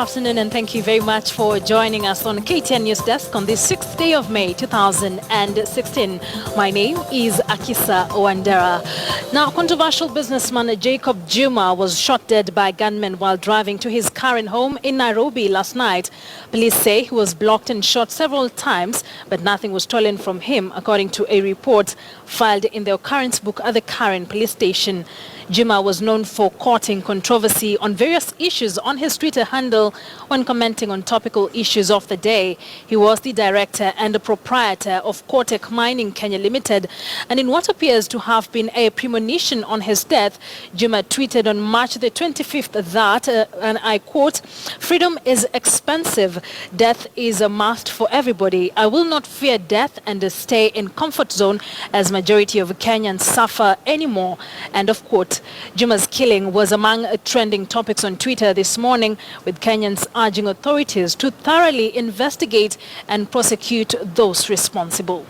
afternoon and thank you very much for joining us on KTN Newsdesk on the 6th day of May 2016. My name is Akisa Wandera. Now, controversial businessman Jacob Juma was shot dead by gunmen while driving to his current home in Nairobi last night. Police say he was blocked and shot several times, but nothing was stolen from him, according to a report filed in the occurrence book at the Karen police station. Juma was known for courting controversy on various issues on his Twitter handle when commenting on topical issues of the day. He was the director and the proprietor of Cortec Mining Kenya Limited, and in what appears to have been a premonition on his death, Juma tweeted on March the 25th that, and I quote, "Freedom is expensive. Death is a must for everybody. I will not fear death and stay in comfort zone as majority of Kenyans suffer anymore." End of quote. Juma's killing was among trending topics on Twitter this morning, with Kenyans urging authorities to thoroughly investigate and prosecute those responsible.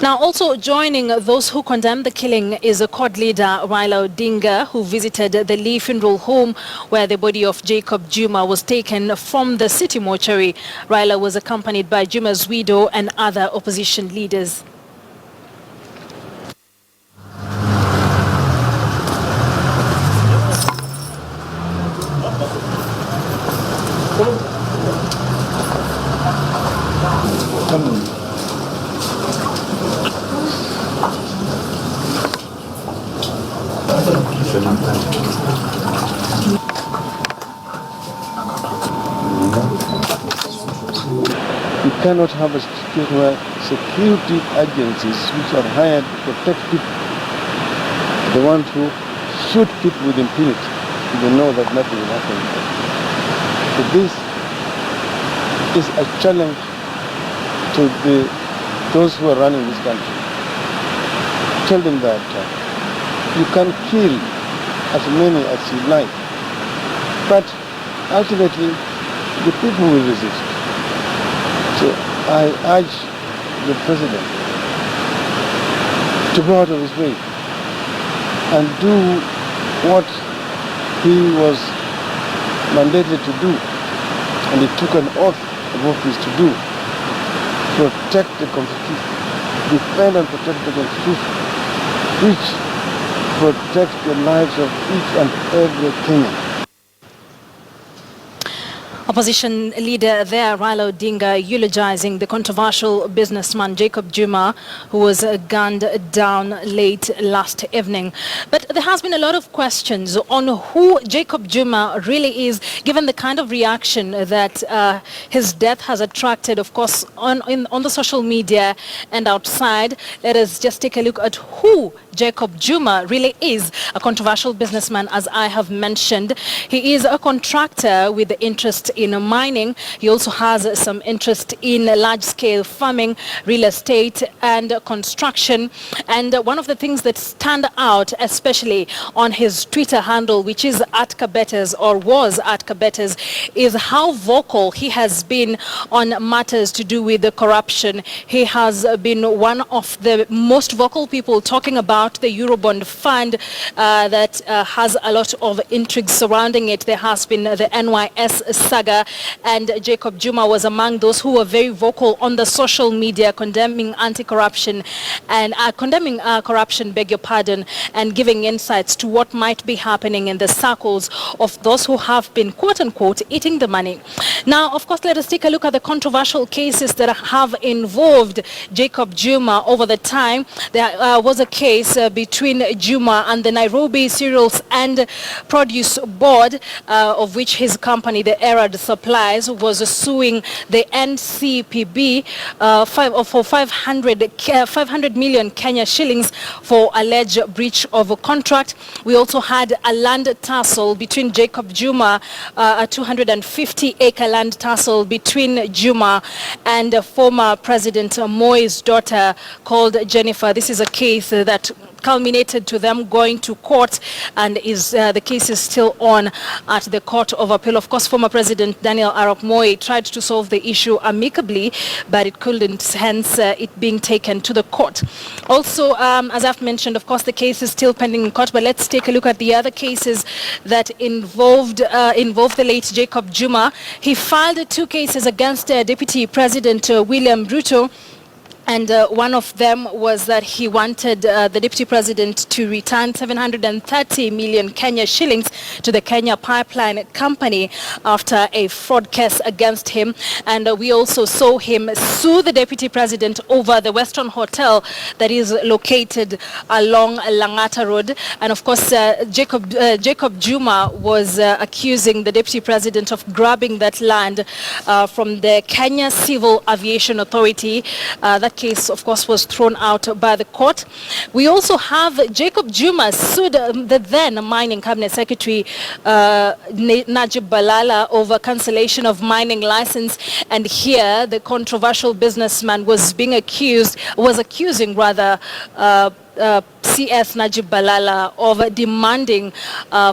Now, also joining those who condemn the killing is a court leader, Raila Odinga, who visited the Lee Funeral Home where the body of Jacob Juma was taken from the city mortuary. Raila was accompanied by Juma's widow and other opposition leaders. You cannot have a situation where security agencies which are hired to protect people, the ones who shoot people with impunity, they know that nothing will happen. So this is a challenge to those who are running this country. Tell them that you can kill as many as you like, but ultimately the people will resist. So I urge the president to go out of his way and do what he was mandated to do, and he took an oath of office to do: protect the Constitution, defend and protect the Constitution, which protects the lives of each and every Kenyan. Opposition leader there, Raila Odinga, eulogizing the controversial businessman Jacob Juma, who was gunned down late last evening. But there has been a lot of questions on who Jacob Juma really is, given the kind of reaction that his death has attracted, of course, on the social media and outside. Let us just take a look at who Jacob Juma really is. A controversial businessman, as I have mentioned. He is a contractor with interest in mining. He also has some interest in large-scale farming, real estate and construction. And one of the things that stand out, especially on his Twitter handle, which is @Kabetes, or was @Kabetes, is how vocal he has been on matters to do with the corruption. He has been one of the most vocal people talking about the Eurobond fund that has a lot of intrigue surrounding it. There has been the NYS saga, and Jacob Juma was among those who were very vocal on the social media, condemning anti-corruption and condemning corruption, beg your pardon, and giving insights to what might be happening in the circles of those who have been, quote-unquote, eating the money. Now, of course, let us take a look at the controversial cases that have involved Jacob Juma over the time. There was a case between Juma and the Nairobi Cereals and Produce Board, of which his company, the Erad Supplies, was suing the NCPB for 500 million Kenya shillings for alleged breach of a contract. We also had a land tussle between Jacob Juma, a 250-acre land tussle between Juma and former President Moi's daughter called Jennifer. This is a case that culminated to them going to court, and the case is still on at the Court of Appeal. Of course, former President Daniel Arap Moi tried to solve the issue amicably, but it couldn't, hence it being taken to the court. Also, as I've mentioned, of course, the case is still pending in court, but let's take a look at the other cases that involved the late Jacob Juma. He filed 2 cases against Deputy President William Ruto. And one of them was that he wanted the Deputy President to return 730 million Kenya shillings to the Kenya Pipeline Company after a fraud case against him. And we also saw him sue the Deputy President over the Western Hotel that is located along Langata Road. And of course, Jacob Juma was accusing the Deputy President of grabbing that land from the Kenya Civil Aviation Authority. That case, of course, was thrown out by the court. We also have Jacob Juma sued the then Mining Cabinet Secretary Najib Balala over cancellation of mining license. And here, the controversial businessman was accusing CS Najib Balala of demanding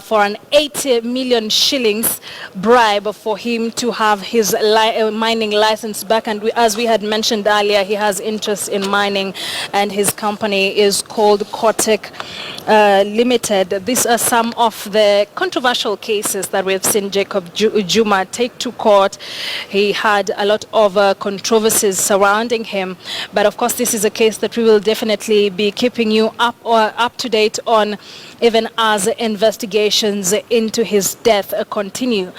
for an 80 million shillings bribe for him to have his mining license back. And as we had mentioned earlier, he has interest in mining, and his company is called Kotek Limited. These are some of the controversial cases that we've seen Jacob Juma take to court. He had a lot of controversies surrounding him, but of course this is a case that we will definitely be keeping you up to date on, even as investigations into his death continue.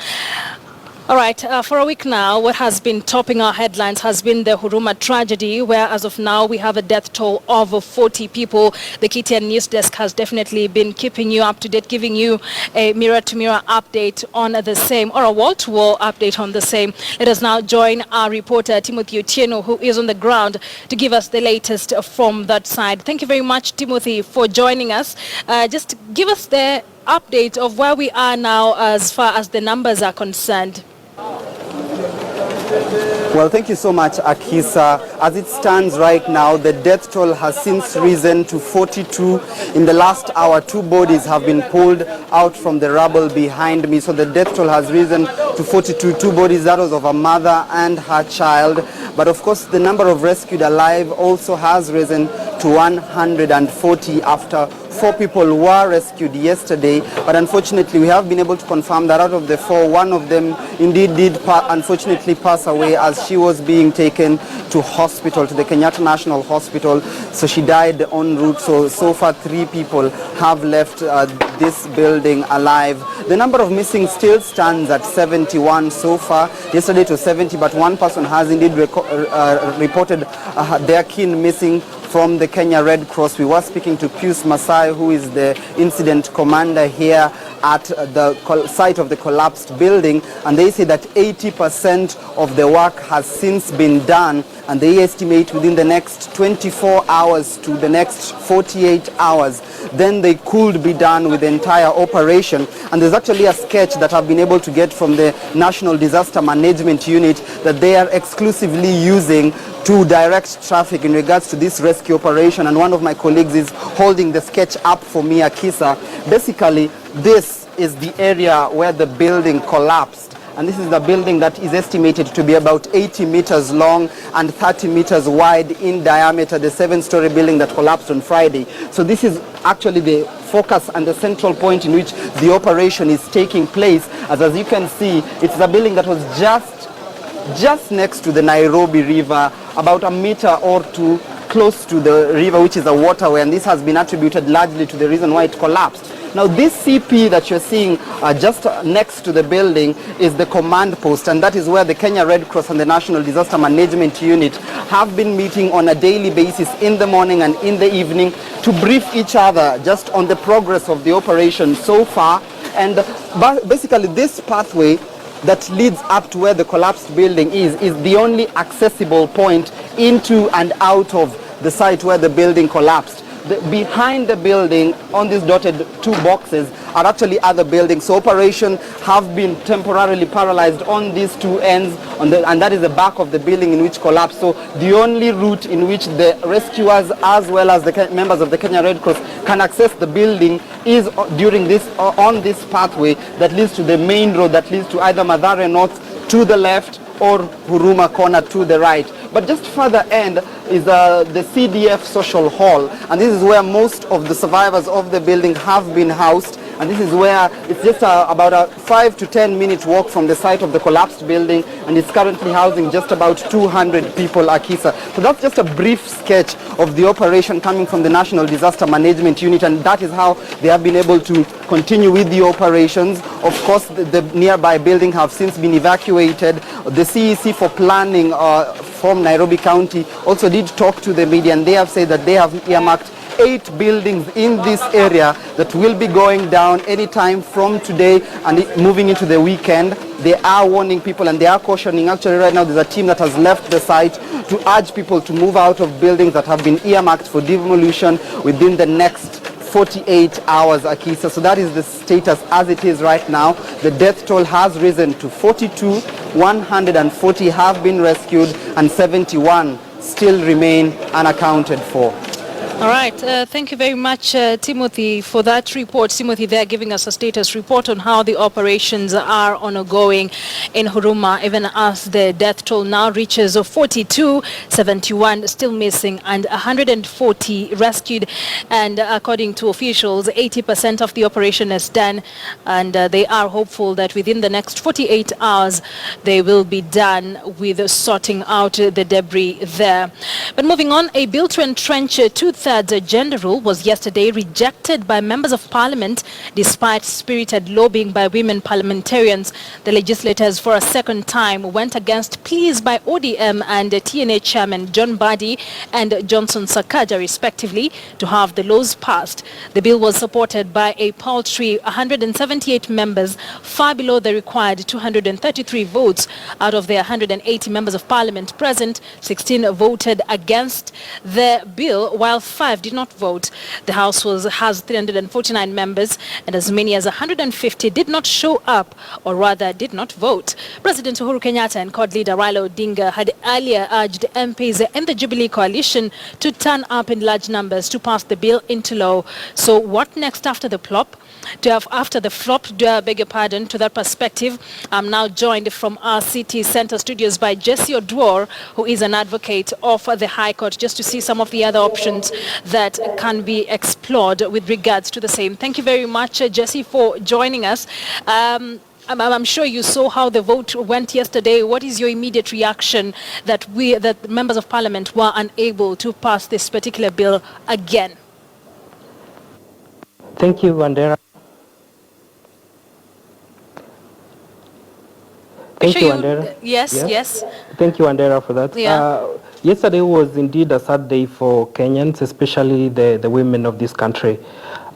All right, for a week now, what has been topping our headlines has been the Huruma tragedy, where as of now we have a death toll of 40 people. The KTN News Desk has definitely been keeping you up to date, giving you a mirror-to-mirror update on the same, or a wall-to-wall update on the same. Let us now join our reporter, Timothy Otieno, who is on the ground to give us the latest from that side. Thank you very much, Timothy, for joining us. Just give us the update of where we are now as far as the numbers are concerned. Well, thank you so much, Akisa. As it stands right now, the death toll has since risen to 42. In the last hour, 2 bodies have been pulled out from the rubble behind me. So the death toll has risen to 42. 2 bodies, that was of a mother and her child. But of course, the number of rescued alive also has risen to 140 after 4 people were rescued yesterday. But unfortunately, we have been able to confirm that out of the 4, 1 of them indeed did unfortunately pass away as she was being taken to hospital, to the Kenyatta National Hospital. So she died en route. So far 3 people have left this building alive. The number of missing still stands at 71 so far. Yesterday it was 70, but 1 person has indeed reported their kin missing from the Kenya Red Cross. We were speaking to Pius Masai, who is the incident commander here at the site of the collapsed building, and they say that 80% of the work has since been done, and they estimate within the next 24 hours to the next 48 hours, then they could be done with the entire operation. And there's actually a sketch that I've been able to get from the National Disaster Management Unit that they are exclusively using to direct traffic in regards to this rescue operation. And one of my colleagues is holding the sketch up for me, Akisa. Basically, this is the area where the building collapsed. And this is the building that is estimated to be about 80 meters long and 30 meters wide in diameter, the 7-story building that collapsed on Friday. So this is actually the focus and the central point in which the operation is taking place. As you can see, it's a building that was just next to the Nairobi River, about a meter or 2 close to the river, which is a waterway, and this has been attributed largely to the reason why it collapsed. Now, this CP that you're seeing just next to the building is the command post, and that is where the Kenya Red Cross and the National Disaster Management Unit have been meeting on a daily basis in the morning and in the evening to brief each other just on the progress of the operation so far. And basically, this pathway that leads up to where the collapsed building is the only accessible point into and out of the site where the building collapsed. behind the building on these dotted two boxes are actually other buildings. So operations have been temporarily paralyzed on these two ends, and that is the back of the building in which collapsed. So the only route in which the rescuers as well as the members of the Kenya Red Cross can access the building is during this on this pathway that leads to the main road that leads to either Mathare North to the left or Huruma Corner to the right. But just further end is the CDF Social Hall, and this is where most of the survivors of the building have been housed. And this is where it's just about a 5 to 10 minute walk from the site of the collapsed building, and it's currently housing just about 200 people, Akisa. So that's just a brief sketch of the operation coming from the National Disaster Management Unit, and that is how they have been able to continue with the operations. Of course, the nearby building have since been evacuated. The CEC for planning from Nairobi County also did talk to the media, and they have said that they have earmarked 8 buildings in this area that will be going down anytime from today and moving into the weekend. They are warning people and they are cautioning. Actually, right now there's a team that has left the site to urge people to move out of buildings that have been earmarked for demolition within the next 48 hours, Akisa. So that is the status as it is right now. The death toll has risen to 42, 140 have been rescued, and 71 still remain unaccounted for. All right. Thank you very much, Timothy, for that report. Timothy, they're giving us a status report on how the operations are ongoing in Huruma, even as the death toll now reaches 42, 71 still missing, and 140 rescued. And according to officials, 80% of the operation is done, and they are hopeful that within the next 48 hours, they will be done with sorting out the debris there. But moving on, a bill to entrench two-thirds gender rule was yesterday rejected by members of parliament despite spirited lobbying by women parliamentarians. The legislators for a second time went against pleas by ODM and TNA chairman John Badi and Johnson Sakaja respectively to have the laws passed. The bill was supported by a paltry 178 members, far below the required 233 votes. Out of the 180 members of parliament present, 16 voted against the bill, while 5 did not vote. The House has 349 members, and as many as 150 did not show up, or rather did not vote. President Uhuru Kenyatta and CORD leader Raila Odinga had earlier urged MPs in the Jubilee coalition to turn up in large numbers to pass the bill into law. So what next after the flop? After the flop, I beg your pardon, to that perspective, I'm now joined from our City Centre studios by Jesse Odwor, who is an advocate of the High Court, just to see some of the other options that can be explored with regards to the same. Thank you very much, Jesse, for joining us. I'm sure you saw how the vote went yesterday. What is your immediate reaction that members of parliament were unable to pass this particular bill again? Thank you, Wandera. Thank you, Wandera. Yes. Thank you, Wandera, for that. Yeah. Yesterday was indeed a sad day for Kenyans, especially the women of this country.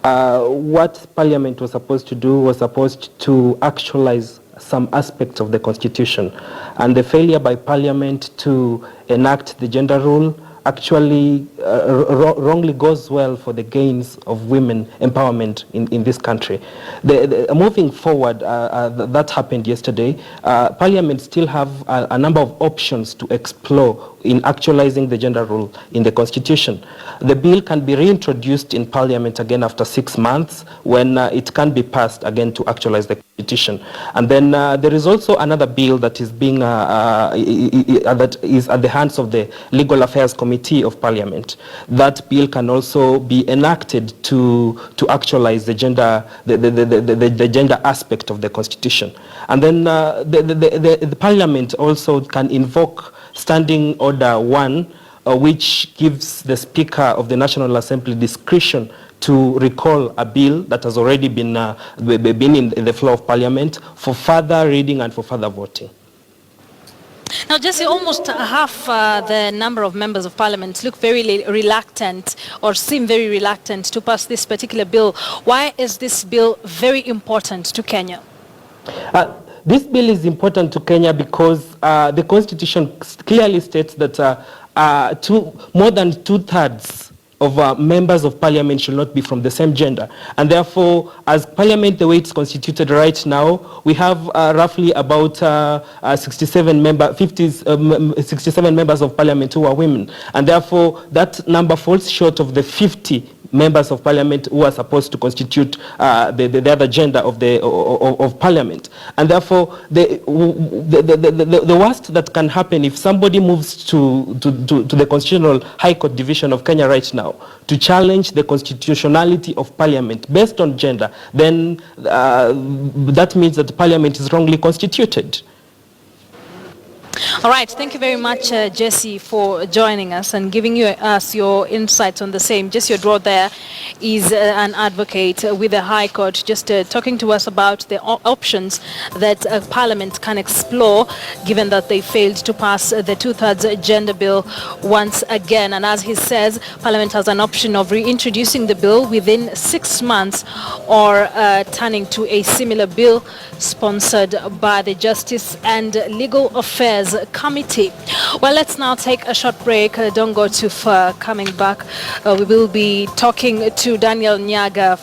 What Parliament was supposed to do was supposed to actualize some aspects of the Constitution. And the failure by Parliament to enact the gender rule actually wrongly goes well for the gains of women empowerment in this country. Moving forward, that happened yesterday. Parliament still have a number of options to explore in actualizing the gender rule in the Constitution. The bill can be reintroduced in Parliament again after 6 months when it can be passed again to actualize the Constitution. And then there is also another bill that is being that is at the hands of the Legal Affairs Committee of Parliament. That bill can also be enacted to actualize the gender the gender aspect of the Constitution. And then the Parliament also can invoke Standing Order 1, which gives the Speaker of the National Assembly discretion to recall a bill that has already been in the floor of Parliament for further reading and for further voting. Now, Jesse, almost half the number of members of parliament look very reluctant or seem very reluctant to pass this particular bill. Why is this bill very important to Kenya? This bill is important to Kenya because the Constitution clearly states that more than two-thirds of members of parliament should not be from the same gender. And therefore, as parliament, the way it's constituted right now, we have roughly about 67 members of parliament who are women. And therefore, that number falls short of the 50 members of parliament who are supposed to constitute the other gender of parliament. And therefore, the worst that can happen if somebody moves to the Constitutional High Court Division of Kenya right now to challenge the constitutionality of parliament based on gender, then that means that parliament is wrongly constituted. All right, thank you very much, Jesse, for joining us and giving us your insights on the same. Jesse Odro there is an advocate with the High Court, just talking to us about the options that Parliament can explore, given that they failed to pass the two-thirds gender bill once again. And as he says, Parliament has an option of reintroducing the bill within 6 months or turning to a similar bill sponsored by the Justice and Legal Affairs Committee. Well, let's now take a short break. Don't go too far. Coming back, we will be talking to Daniel Nyaga,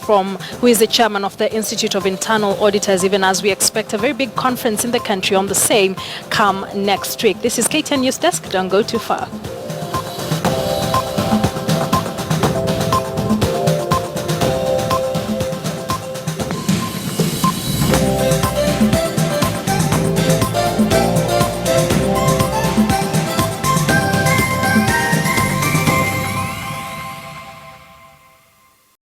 who is the chairman of the Institute of Internal Auditors, even as we expect a very big conference in the country on the same come next week. This is KTN Newsdesk. Don't go too far.